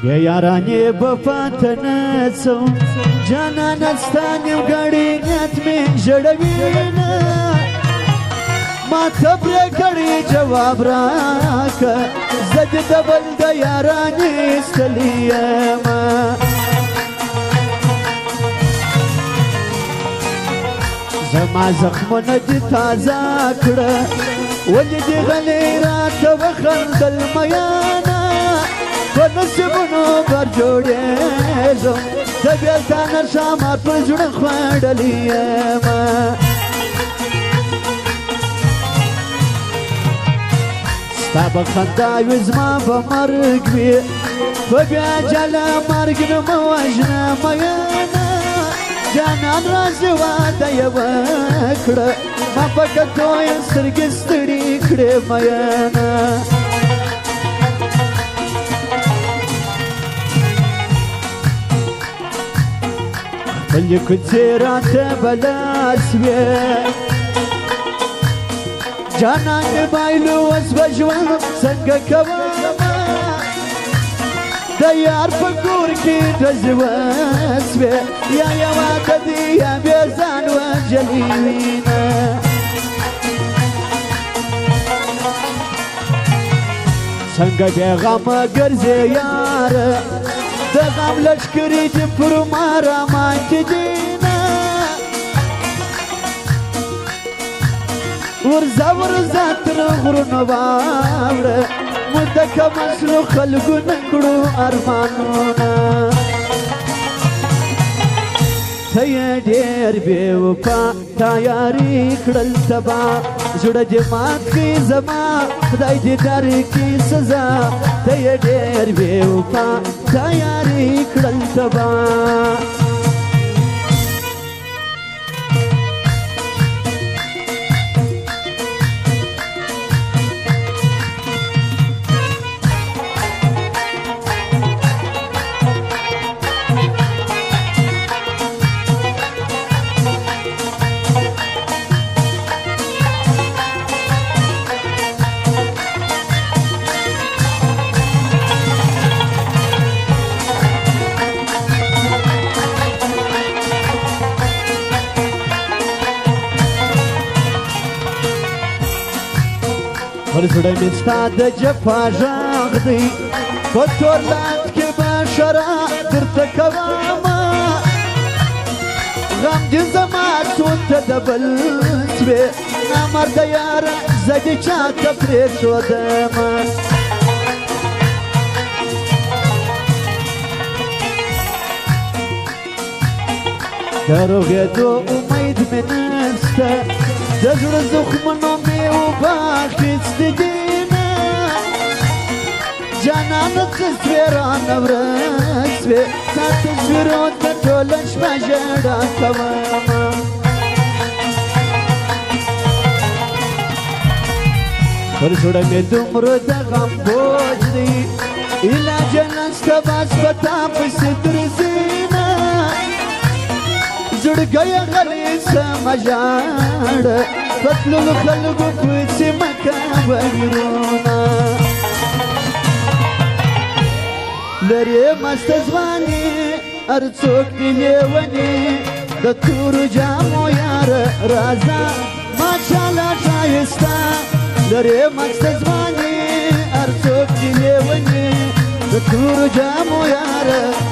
بیا یارانی بپاته نڅوم جانانه ستا نیمګړی نیت مې ژړوینه ما ته پرې کړی جواب راکه زه دې د بل د یارانې ایستلی یمه زما زخمونه دې تازه کړه ولې دې غلی راته وخندل میانه په نصیبونو بر جوړېږم د بېلتا نشه ما پر زړه خوړلی یمه ستا به خندا وي زما به مرګ وي په بیا جله مرګ نه مه وژنه میانه جانان راځي واده یې وکړه ما په کتو یې سترګې ستړي کړې میانه خپلې کوڅې راته بلاس وې جانان مې بایلو اوس به ژوند څنګه کومه د یار په کور کې ډزې وسوې یا یواده دي یا بې ځان وژلې وینه څنګه بېغمه ګرځې یاره د غم لښکرې دې پر ما راماتې دینه ورځه ورځه تر غرونو واوړه مده کمه سلو خلکو نه کړو ارمانونه ته یې ډېر بې وفا تا یاري کړل تبا زړه دې مات کړي زما خدای دې درکړي سزا ته یې ډېر بې وفا تا یاري کړل تبا پر زړه مې ستا د جفا غږ دی په تور لاس کې به شراب درته کومه غم دې زما سون ته د بل سوې نامرده یاره زه دې چاته پرېښودمه د روغېدو امید مې نشته د زړه زخمونو مې اوبه اخیستې دینه جانانه څه سوې رانه ورک سوې ستا تصویرو ته ټوله شپه ژړا کومه پر زړه مې دومره د غم بوج دی علاج نشته بس په تا پسې درځینه زړګی غلی سمه ژاړه په تللو خلکو پسې مه کوه ویرونه لرې مسته ځواني هر څوک دې لیوني د تورو جامو یاره راځه ماشاءالله ښایسته لرې مسته ځواني هر څوک دې لیوني د تورو جامو یاره